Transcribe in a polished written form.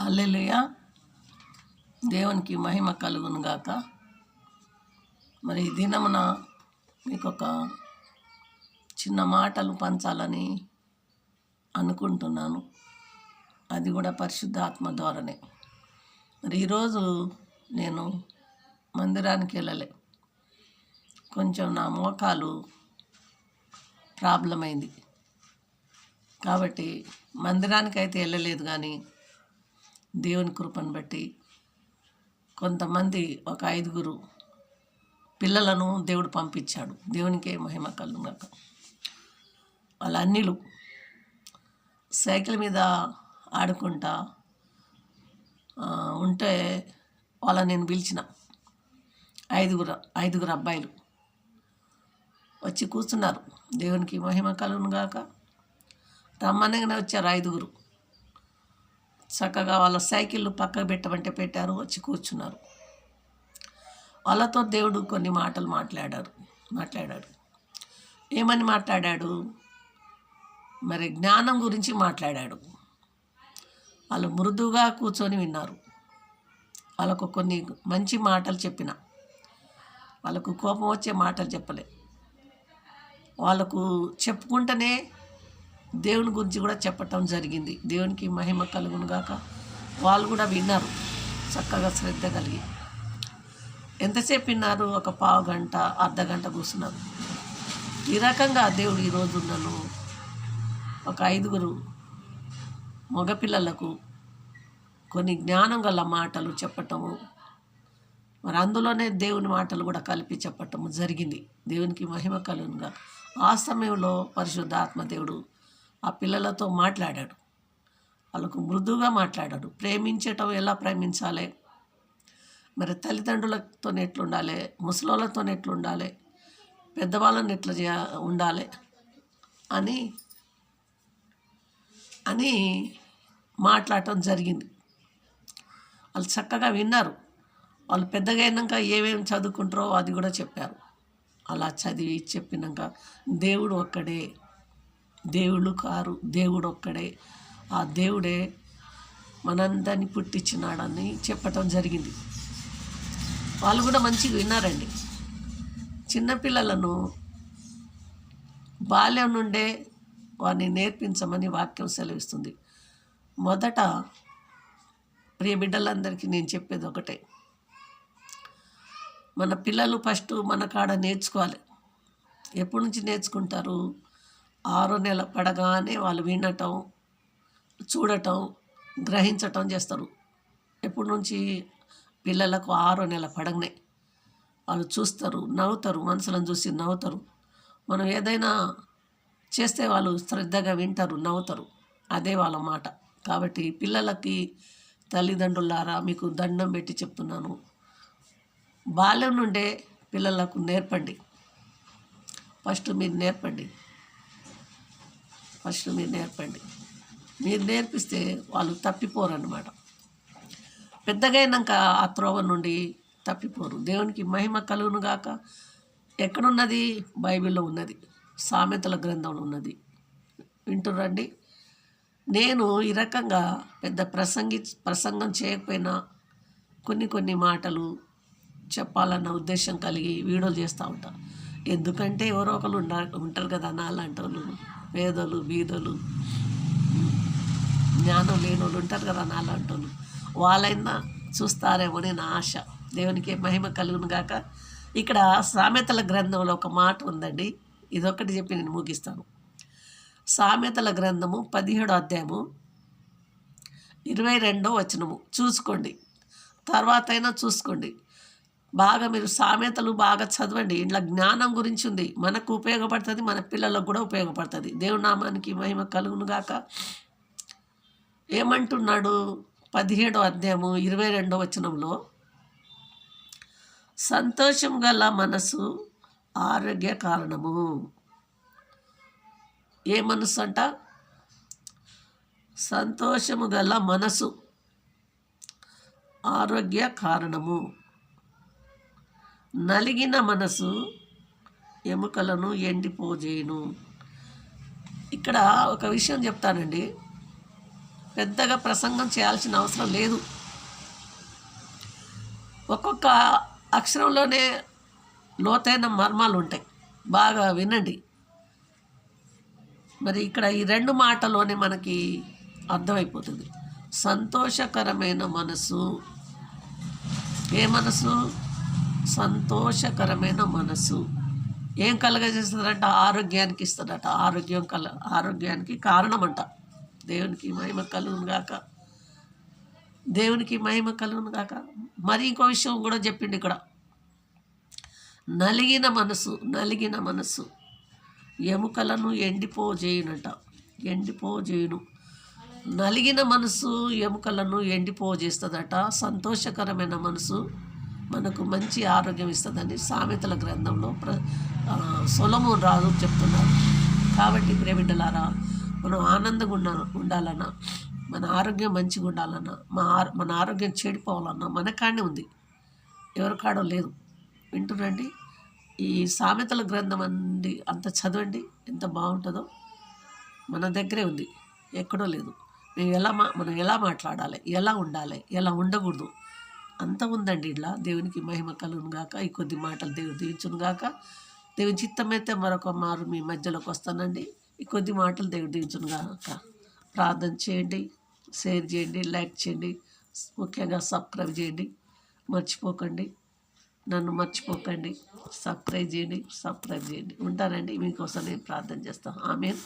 హల్లెలూయా. దేవునికి మహిమ కలుగును గాక. మరి ఈ దినమున మీకు ఒక చిన్న మాటలు పంచాలని అనుకుంటున్నాను. అది కూడా పరిశుద్ధాత్మ ద్వారానే. మరి ఈరోజు నేను మందిరానికి వెళ్ళలే. కొంచెం నా మోకాలు ప్రాబ్లం అయింది కాబట్టి మందిరానికి అయితే వెళ్ళలేదు. కానీ దేవుని కృపను బట్టి కొంతమంది ఒక 5 పిల్లలను దేవుడు పంపించాడు. దేవునికే మహిమ కలుగుగాక. వాళ్ళ అన్నిలు సైకిల్ మీద ఆడుకుంటా ఉంటే వాళ్ళని నేను పిలిచిన. 5 అబ్బాయిలు వచ్చి కూర్చున్నారు. దేవునికి మహిమ కలుగుగాక. రమ్మనగానే వచ్చారు 5. చక్కగా వాళ్ళ సైకిళ్ళు పక్కకు పెట్టమంటే పెట్టారు, వచ్చి కూర్చున్నారు. వాళ్ళతో దేవుడు కొన్ని మాటలు మాట్లాడాడు. ఏమని మాట్లాడాడు? మరి జ్ఞానం గురించి మాట్లాడాడు. వాళ్ళు మృదువుగా కూర్చొని విన్నారు. వాళ్ళకు కొన్ని మంచి మాటలు చెప్పిన. వాళ్ళకు కోపం వచ్చే మాటలు చెప్పలే. వాళ్ళకు చెప్పుకుంటేనే దేవుని గురించి కూడా చెప్పటం జరిగింది. దేవునికి మహిమ కలుగును గాక. వాళ్ళు కూడా విన్నారు చక్కగా శ్రద్ధ కలిగి. ఎంతసేపు విన్నారు? ఒక పావు గంట, అర్ధగంట కూర్చున్నారు. ఈ రకంగా దేవుడు ఈరోజు నన్ను ఒక 5 మగపిల్లలకు కొన్ని జ్ఞానం గల మాటలు చెప్పటము, మరి అందులోనే దేవుని మాటలు కూడా కలిపి చెప్పటము జరిగింది. దేవునికి మహిమ కలుగునుగా. ఆ సమయంలో పరిశుద్ధాత్మ దేవుడు ఆ పిల్లలతో మాట్లాడాడు. వాళ్ళకు మృదువుగా మాట్లాడాడు. ప్రేమించటం ఎలా ప్రేమించాలి, మరి తల్లిదండ్రులతో ఎట్లుండాలి, ముసలోళ్ళతో ఎట్లుండాలి, పెద్దవాళ్ళని ఎట్లా ఉండాలి అని అని మాట్లాడటం జరిగింది. వాళ్ళు చక్కగా విన్నారు. వాళ్ళు పెద్దగా అయినాక ఏమేమి చదువుకుంటారో అది కూడా చెప్పారు. అలా చదివి చెప్పినాక దేవుడు ఒక్కడే, దేవుళ్ళు కారు, దేవుడు ఒక్కడే, ఆ దేవుడే మనందరినీ పుట్టించినాడని చెప్పటం జరిగింది. వాళ్ళు కూడా మంచిగా విన్నారండి. చిన్నపిల్లలను బాల్యం నుండే వారిని నేర్పించమని వాక్యం సెలవిస్తుంది. మొదట ప్రియ బిడ్డలందరికీ నేను చెప్పేది ఒకటే, మన పిల్లలు ఫస్ట్ మన కాడ నేర్చుకోవాలి. ఎప్పటి నుంచి నేర్చుకుంటారు? 6వ నెల పడగానే వాళ్ళు వినటం, చూడటం, గ్రహించటం చేస్తారు. ఎప్పటి నుంచి? పిల్లలకు 6వ నెల పడగానే వాళ్ళు చూస్తారు, నవ్వుతారు, మనుషులను చూసి నవ్వుతారు. మనం ఏదైనా చేస్తే వాళ్ళు శ్రద్ధగా వింటారు, నవ్వుతారు. అదే వాళ్ళ మాట. కాబట్టి పిల్లలకి తల్లిదండ్రులారా మీకు దండం పెట్టి చెప్తున్నాను, బాల్యం నుండే పిల్లలకు నేర్పండి. ఫస్ట్ మీరు నేర్పండి. మీరు నేర్పిస్తే వాళ్ళు తప్పిపోరు అన్నమాట. పెద్దగా అయినాక ఆ త్రోవ నుండి తప్పిపోరు. దేవునికి మహిమ కలుగును గాక. ఎక్కడున్నది? బైబిల్లో ఉన్నది, సామెతల గ్రంథంలో ఉన్నది. వింటురండి. నేను ఈ రకంగా పెద్ద ప్రసంగం చేయకపోయినా కొన్ని మాటలు చెప్పాలన్న ఉద్దేశం కలిగి వీడియోలు చేస్తూ ఉంటాను. ఎందుకంటే ఎవరో ఒకరు ఉంటారు కదా నాలాంటి వాళ్ళు, పేదలు, బీదలు, జ్ఞానం లేని వాళ్ళు ఉంటారు కదా నాలాంటి వాళ్ళు. వాళ్ళైనా చూస్తారేమో నా ఆశ. దేవునికి మహిమ కలుగును గాక. ఇక్కడ సామెతల గ్రంథంలో ఒక మాట ఉందండి. ఇదొక్కటి చెప్పి నేను ముగిస్తాను. సామెతల గ్రంథము 17వ అధ్యాయము 22వ వచనము చూసుకోండి. తర్వాత అయినా చూసుకోండి. బాగా మీరు సామెతలు బాగా చదవండి. ఇంట్లో జ్ఞానం గురించి ఉంది. మనకు ఉపయోగపడుతుంది, మన పిల్లలకు కూడా ఉపయోగపడుతుంది. దేవుని నామానికి మహిమ కలుగును గాక. ఏమంటున్నాడు? 17వ అధ్యాయము 22వ వచనంలో, సంతోషం గల మనసు ఆరోగ్య కారణము. ఏ మనసు అంట? సంతోషము గల మనసు ఆరోగ్య కారణము. నలిగిన మనసు ఎముకలను ఎండిపోజేయును. ఇక్కడ ఒక విషయం చెప్తానండి. పెద్దగా ప్రసంగం చేయాల్సిన అవసరం లేదు. ఒక్కొక్క అక్షరంలోనే లోతైన మర్మాలు ఉంటాయి. బాగా వినండి. మరి ఇక్కడ ఈ 2 మాటలోనే మనకి అర్థమైపోతుంది. సంతోషకరమైన మనసు. ఏ మనసు? సంతోషకరమైన మనసు. ఏం కలగజేస్తుందంట? ఆరోగ్యానికి ఇస్తుందట. ఆరోగ్యానికి కారణమంట. దేవునికి మహిమ కలుగును గాక. దేవునికి మహిమ కలుగును గాక. మరి ఇంకో విషయం కూడా చెప్పిండు ఇక్కడ. నలిగిన మనసు ఎముకలను ఎండిపోజేయునంట. ఎండిపోజేయును. నలిగిన మనసు ఎముకలను ఎండిపోజేస్తుందట. సంతోషకరమైన మనసు మనకు మంచి ఆరోగ్యం ఇస్తుందని సామెతల గ్రంథంలో సొలొమోను రాజు చెప్తున్నారు. కాబట్టి ప్రియబిడ్డలారా, మనం ఆనందంగా ఉండాలన్నా, మన ఆరోగ్యం మంచిగా ఉండాలన్నా, మన ఆరోగ్యం చెడిపోవాలన్నా మన కాడనే ఉంది, ఎవరి కాడో లేదు. వింటున్నాండి. ఈ సామెతల గ్రంథం అంత చదవండి, ఎంత బాగుంటుందో. మన దగ్గరే ఉంది, ఎక్కడో లేదు. మనం ఎలా మాట్లాడాలి, ఎలా ఉండాలి, ఎలా ఉండకూడదు, అంత ఉందండి ఇలా. దేవునికి మహిమ కలుగును గాక. ఈ కొద్ది మాటలు దేవుడు దీవించును గాక. దేవుని చిత్తమైతే మరొక మారు మీ మధ్యలోకి వస్తానండి. ఈ కొద్ది మాటలు దేవుడు దీవించును గాక. ప్రార్థన చేయండి, షేర్ చేయండి, లైక్ చేయండి, ముఖ్యంగా సబ్స్క్రైబ్ చేయండి. మర్చిపోకండి, నన్ను మర్చిపోకండి. సబ్స్క్రైబ్ చేయండి. ఉంటానండి. మీకోసం నేను ప్రార్థన చేస్తాను. ఆమేన్.